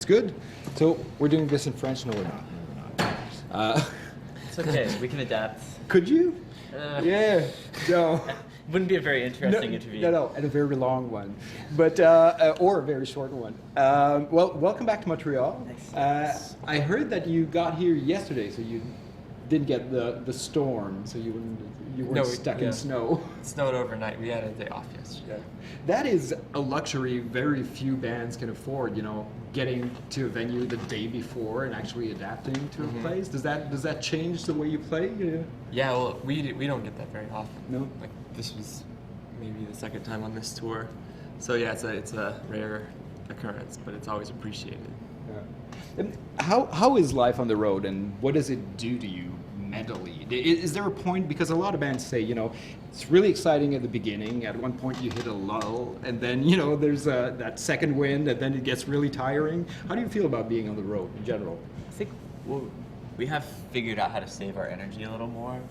It's good. So we're doing this in French? No, we're not. No, we're not. It's okay. We can adapt. Could you? Yeah. No. Wouldn't be a very interesting interview. No, and a very long one, but or a very short one. Well, welcome back to Montreal. Thanks. I heard that you got here yesterday, so you didn't get the storm, so you weren't stuck in snow. It snowed overnight. We had a day off yesterday. That is a luxury very few bands can afford. You know, getting to a venue the day before and actually adapting to a place. Does that change the way you play? Yeah, well, we don't get that very often. No. Like this was maybe the second time on this tour, so yeah, it's a rare occurrence, but it's always appreciated. Yeah. And how is life on the road, and what does it do to you mentally? Is there a point, because a lot of bands say, you know, it's really exciting at the beginning, at one point you hit a lull, and then, you know, there's that second wind, and then it gets really tiring. How do you feel about being on the road in general? I think we have figured out how to save our energy a little more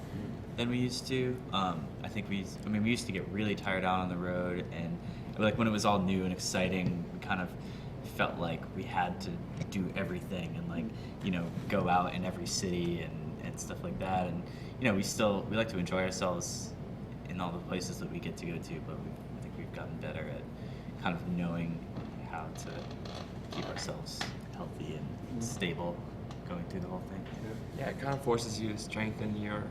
than we used to. I think we used to get really tired out on the road, and like when it was all new and exciting, we kind of felt like we had to do everything and, like, you know, go out in every city and stuff like that. And, you know, we like to enjoy ourselves in all the places that we get to go to, but I think we've gotten better at kind of knowing how to keep ourselves healthy and stable going through the whole thing. Yeah, it kind of forces you to strengthen your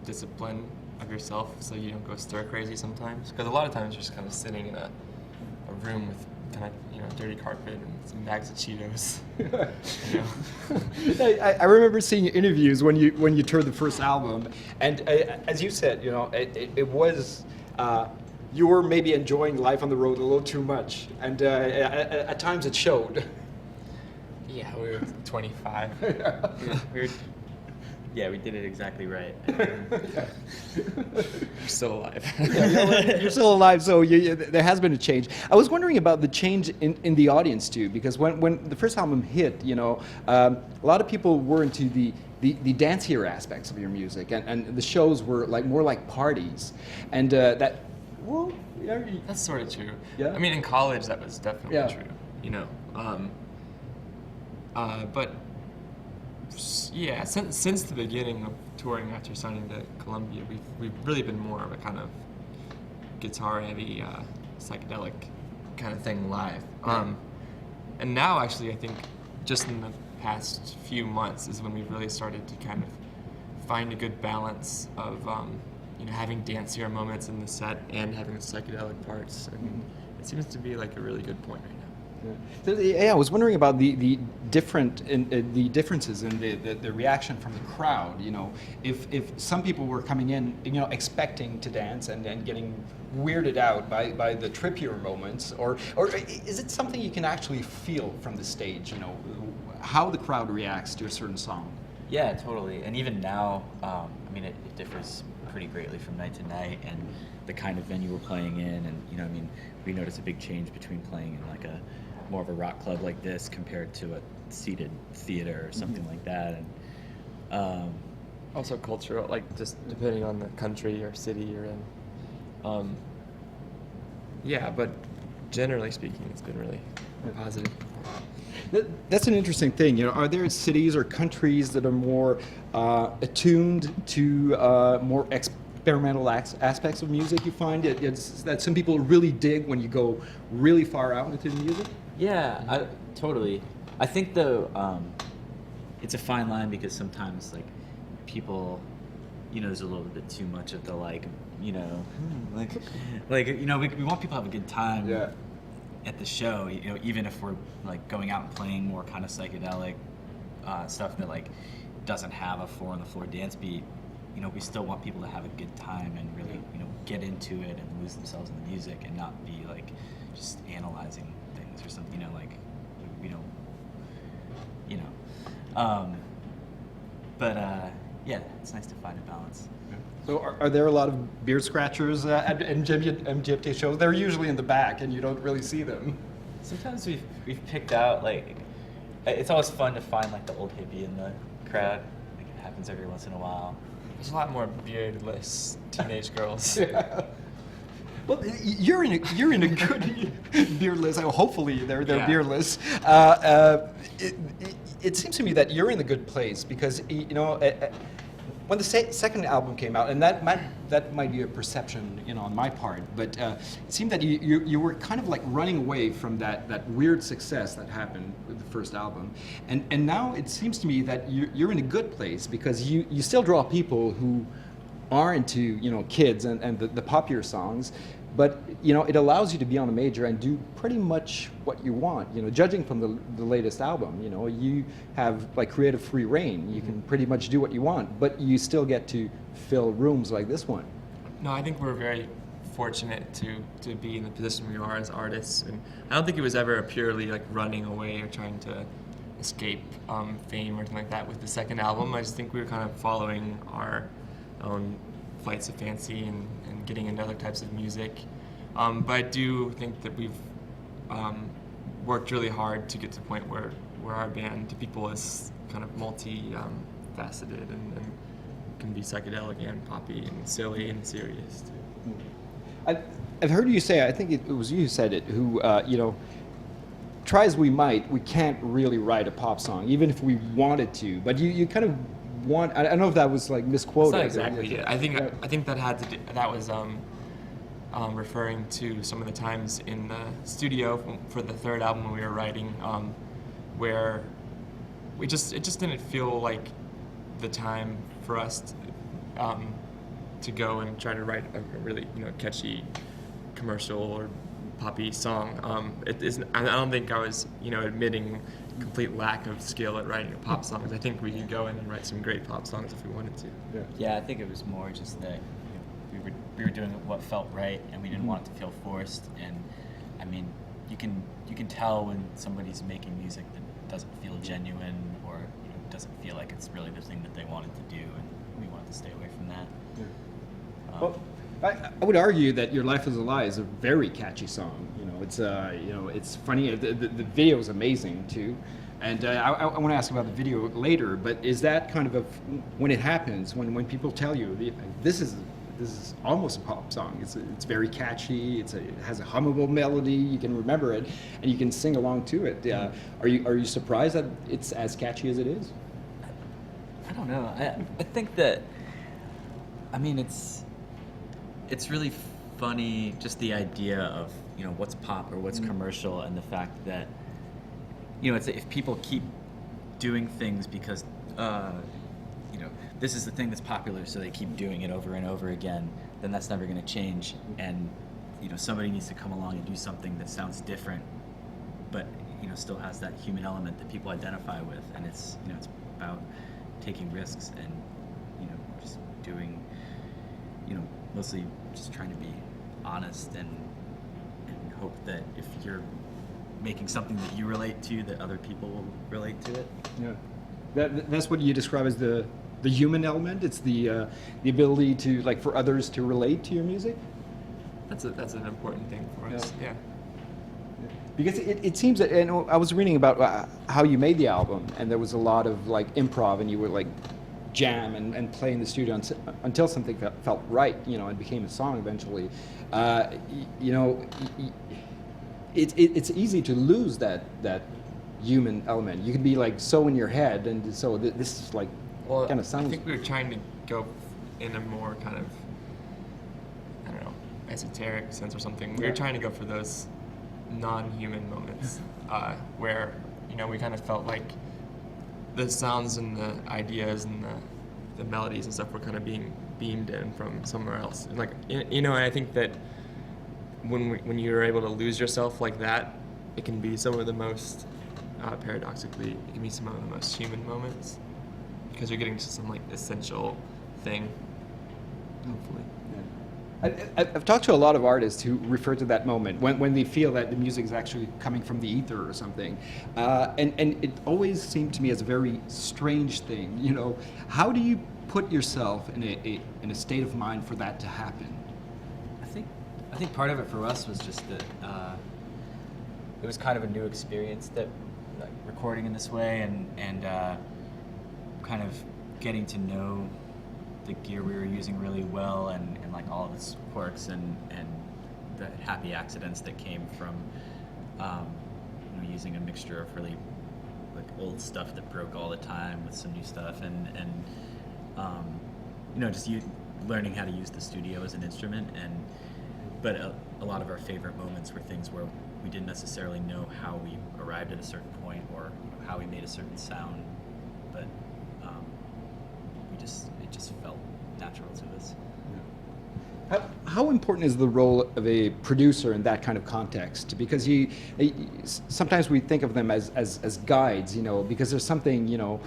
discipline of yourself, so you don't go stir crazy sometimes. Because a lot of times you're just kind of sitting in a room with kind of dirty carpet and some bags of Cheetos. You know? I remember seeing interviews when you toured the first album, and as you said, you know, it was you were maybe enjoying life on the road a little too much, and at times it showed. Yeah, we were 25. Yeah, we did it exactly right. We're still alive. You're still alive, so there has been a change. I was wondering about the change in the audience too, because when the first album hit, you know, a lot of people were into the dancier aspects of your music, and the shows were more like parties, and that. Well, yeah, that's sort of true. Yeah. I mean, in college that was definitely true. You know, but. Yeah, since the beginning of touring after signing to Columbia, we've really been more of a kind of guitar-heavy, psychedelic kind of thing live. And now, actually, I think just in the past few months is when we've really started to kind of find a good balance of you know, having dancier moments in the set and having psychedelic parts. I mean, it seems to be like a really good point right now. Yeah, I was wondering about the differences in the reaction from the crowd. You know, if some people were coming in, you know, expecting to dance and getting weirded out by the trippier moments, or is it something you can actually feel from the stage? You know, how the crowd reacts to a certain song. Yeah, totally. And even now, I mean, it differs pretty greatly from night to night, and the kind of venue we're playing in, and, you know, I mean, we notice a big change between playing in like a more of a rock club like this compared to a seated theater or something like that. And also cultural, like just depending on the country or city you're in. Yeah, but generally speaking, it's been really positive. That's an interesting thing. You know, are there cities or countries that are more attuned to more experimental aspects of music? You find it's that some people really dig when you go really far out into the music? Yeah, totally. I think though, it's a fine line, because sometimes like people, you know, there's a little bit too much of the you know, like you know, we want people to have a good time at the show. You know, even if we're like going out and playing more kind of psychedelic stuff that like doesn't have a 4-on-the-floor dance beat. You know, we still want people to have a good time and really, you know, get into it and lose themselves in the music and not be like just analyzing things or something. You know, like we don't, you know. But yeah, it's nice to find a balance. So are there a lot of beard scratchers at MGMT shows? They're usually in the back and you don't really see them. Sometimes we've picked out, like, it's always fun to find like the old hippie in the crowd. Like, it happens every once in a while. There's a lot more beardless teenage girls. Well, you're in a good beerless. Hopefully, they're Yeah. beerless. It seems to me that you're in a good place because when the second album came out, and that might be a perception on my part, but it seemed that you were kind of like running away from that weird success that happened with the first album, and now it seems to me that you're in a good place because you still draw people who are into kids and the popular songs, but it allows you to be on a major and do pretty much what you want. Judging from the latest album, you have like creative free reign. You can pretty much do what you want, but you still get to fill rooms like this one. No, I think we're very fortunate to be in the position we are as artists, and I don't think it was ever a purely like running away or trying to escape fame or anything like that with the second album. I just think we were kind of following our own flights of fancy and getting into other types of music. But I do think that we've worked really hard to get to the point where our band to people is kind of multi-faceted and can be psychedelic and poppy and silly and serious too. I've heard you say, I think it was you who said it, who, try as we might, we can't really write a pop song, even if we wanted to. But you kind of want, I don't know if that was like misquoted. That's not exactly it. I think that had to do, that was referring to some of the times in the studio for the third album when we were writing, where it just didn't feel like the time for us to go and try to write a really catchy commercial or poppy song. I don't think I was admitting complete lack of skill at writing pop songs. I think we could go in and write some great pop songs if we wanted to. Yeah, I think it was more just that we were doing what felt right, and we didn't want it to feel forced. And I mean, you can tell when somebody's making music that doesn't feel genuine or doesn't feel like it's really the thing that they wanted to do, and we wanted to stay away from that. Well, I would argue that "Your Life Is a Lie" is a very catchy song. It's funny. The video is amazing too, and I want to ask about the video later. But is that kind of when it happens, when people tell you this is almost a pop song? It's very catchy. It has a hummable melody. You can remember it, and you can sing along to it. Are you surprised that it's as catchy as it is? I don't know. I think that, I mean, it's really funny, just the idea of what's pop or what's commercial, and the fact that it's if people keep doing things because this is the thing that's popular, so they keep doing it over and over again, then that's never going to change. And somebody needs to come along and do something that sounds different, but still has that human element that people identify with. And it's it's about taking risks and just doing mostly just trying to be honest and hope that if you're making something that you relate to, that other people will relate to it. Yeah, that's what you describe as the human element. It's the ability to for others to relate to your music. That's an important thing for us. Yeah. Because it seems that, and I was reading about how you made the album, and there was a lot of improv, and you would jam and play in the studio until something felt right, and became a song eventually. It's easy to lose that human element. You can be so in your head, and so this is kind of sounds. I think we were trying to go in a more kind of, I don't know, esoteric sense or something. We were trying to go for those non-human moments where we kind of felt like the sounds and the ideas and the melodies and stuff were kind of being beamed in from somewhere else. And and I think that when you're able to lose yourself like that, it can be some of the most paradoxically, it can be some of the most human moments because you're getting to some essential thing, hopefully. I've talked to a lot of artists who refer to that moment when they feel that the music is actually coming from the ether or something, and it always seemed to me as a very strange thing. How do you put yourself in a state of mind for that to happen? I think part of it for us was just that it was kind of a new experience, that recording in this way and kind of getting to know the gear we were using really well and all of its quirks and happy accidents that came from using a mixture of really like old stuff that broke all the time with some new stuff, and just learning how to use the studio as an instrument. But a lot of our favorite moments were things where we didn't necessarily know how we arrived at a certain point or how we made a certain sound, but it just felt natural to us. How important is the role of a producer in that kind of context? Because sometimes we think of them as guides, because there's something,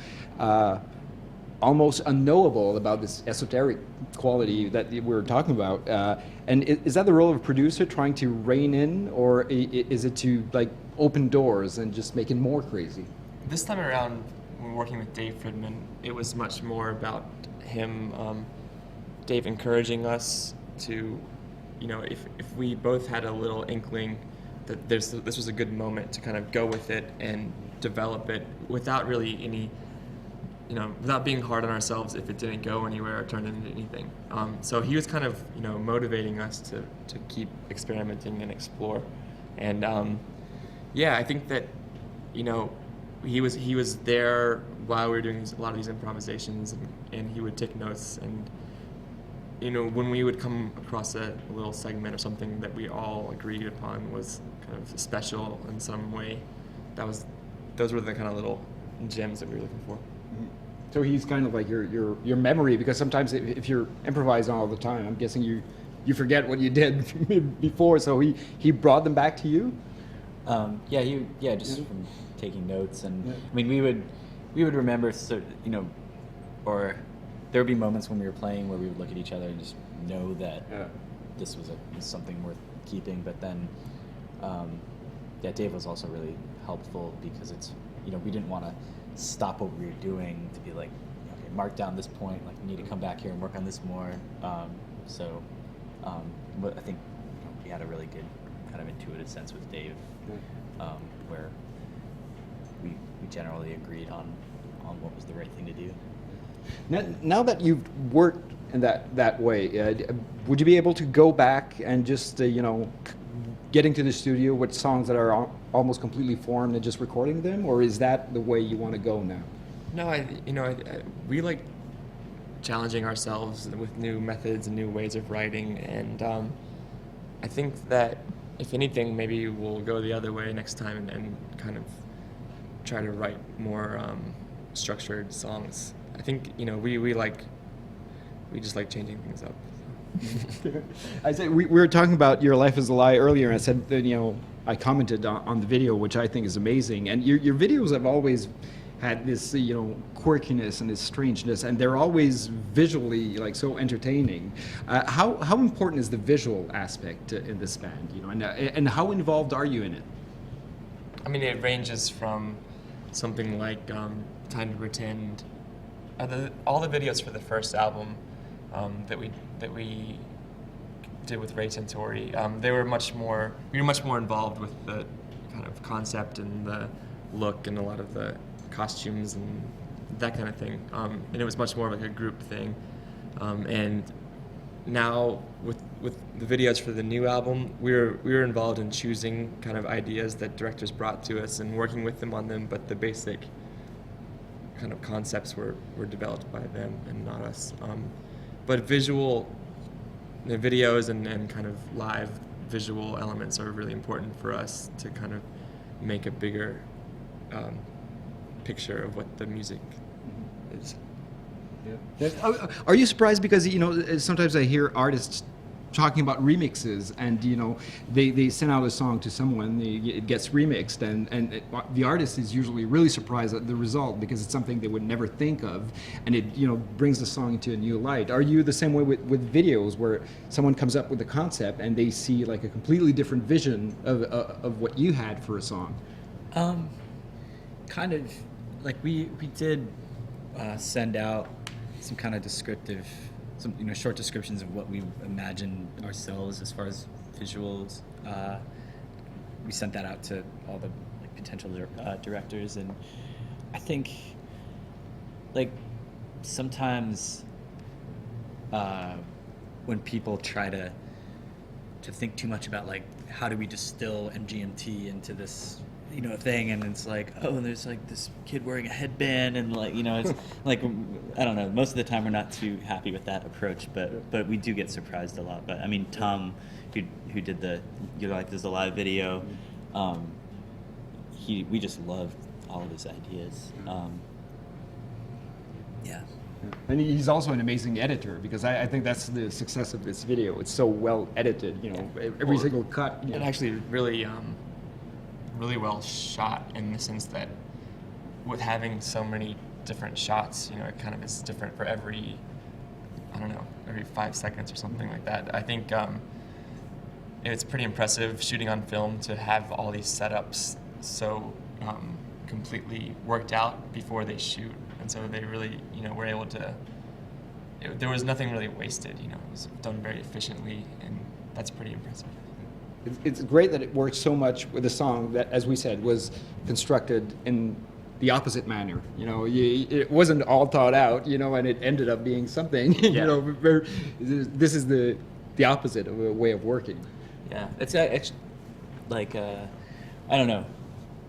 almost unknowable about this esoteric quality that we're talking about. And is that the role of a producer, trying to rein in, or is it to like open doors and just make it more crazy? This time around, when working with Dave Fridman, it was much more about him, Dave encouraging us to, if we both had a little inkling that this was a good moment to kind of go with it and develop it without really any, without being hard on ourselves if it didn't go anywhere or turn into anything. So he was kind of, motivating us to keep experimenting and explore. And I think that, he was there while we were doing a lot of these improvisations, and he would take notes. And when we would come across a little segment or something that we all agreed upon was kind of special in some way, those were the kind of little gems that we were looking for. So he's kind of like your memory, because sometimes if you're improvising all the time, I'm guessing you forget what you did before. So he brought them back to you. Just from taking notes, and I mean we would remember, or there would be moments when we were playing where we would look at each other and just know that this was something worth keeping. But then, Dave was also really helpful, because it's, we didn't want to stop what we were doing to be like, okay, mark down this point, like we need to come back here and work on this more. But I think we had a really good kind of intuitive sense with Dave, where we generally agreed on what was the right thing to do. Now that you've worked in that way, would you be able to go back and just get into the studio with songs that are almost completely formed and just recording them, or is that the way you want to go now? No, we like challenging ourselves with new methods and new ways of writing, and I think that if anything, maybe we'll go the other way next time and kind of try to write more structured songs. I think we just like changing things up. I said we were talking about Your Life Is a Lie earlier, and I said that I commented on the video, which I think is amazing. And your videos have always had this quirkiness and this strangeness, and they're always visually like so entertaining. How important is the visual aspect in this band? And how involved are you in it? I mean, it ranges from something like Time to Pretend. All the videos for the first album that we did with Ray Tintori, we were much more involved with the kind of concept and the look and a lot of the costumes and that kind of thing. And it was much more like a group thing. And now with the videos for the new album, we were involved in choosing kind of ideas that directors brought to us and working with them on them, but the basic kind of concepts were developed by them and not us. But visual videos and kind of live visual elements are really important for us to kind of make a bigger picture of what the music is. Yeah. Are you surprised, because sometimes I hear artists talking about remixes, and they send out a song to someone, it gets remixed, and the artist is usually really surprised at the result, because it's something they would never think of, and it brings the song into a new light. Are you the same way with videos, where someone comes up with a concept and they see like a completely different vision of what you had for a song? Kind of like we did send out some kind of short descriptions of what we imagined ourselves as far as visuals. We sent that out to all the potential directors, and I think sometimes when people try to think too much about like how do we distill MGMT into this thing, and it's like, oh, there's like this kid wearing a headband, and like it's like I don't know. Most of the time, we're not too happy with that approach, but we do get surprised a lot. But I mean, Tom, who did there's a live video, we just loved all of his ideas. Yeah. And he's also an amazing editor, because I think that's the success of this video. It's so well edited, every single cut. And actually really really well shot, in the sense that with having so many different shots, it kind of is different for every 5 seconds or something like that. I think it's pretty impressive shooting on film to have all these setups so completely worked out before they shoot, and so they really were able to. There was nothing really wasted. It was done very efficiently, and that's pretty impressive. It's great that it worked so much with a song that, as we said, was constructed in the opposite manner. It wasn't all thought out, and it ended up being something. This is the opposite of a way of working. Yeah, it's like I don't know.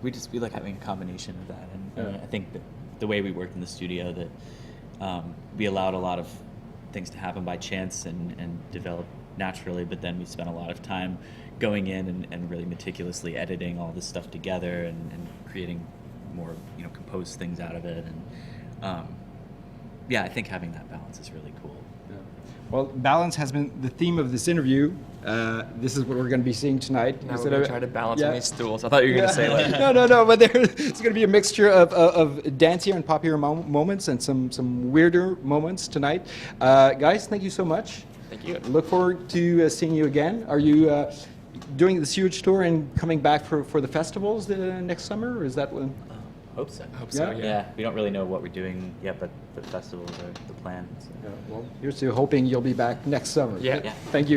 We like having a combination of that, and I think that the way we worked in the studio, that we allowed a lot of things to happen by chance and develop naturally, but then we spent a lot of time going in and really meticulously editing all this stuff together and creating more composed things out of it, and I think having that balance is really cool. Well, balance has been the theme of this interview. This is what we're going to be seeing tonight. Now we're going to try to balance on these stools. I thought you were going to say like... No, but it's going to be a mixture of dancier and poppier moments and some weirder moments tonight. Guys, thank you so much. Thank you. Look forward to seeing you again. Are you doing this huge tour and coming back for the festivals next summer? Or is that when? Hope so. Hope so, yeah. We don't really know what we're doing yet, but the festivals are the plan. So. Well, here's to hoping you'll be back next summer. Yeah. Thank you.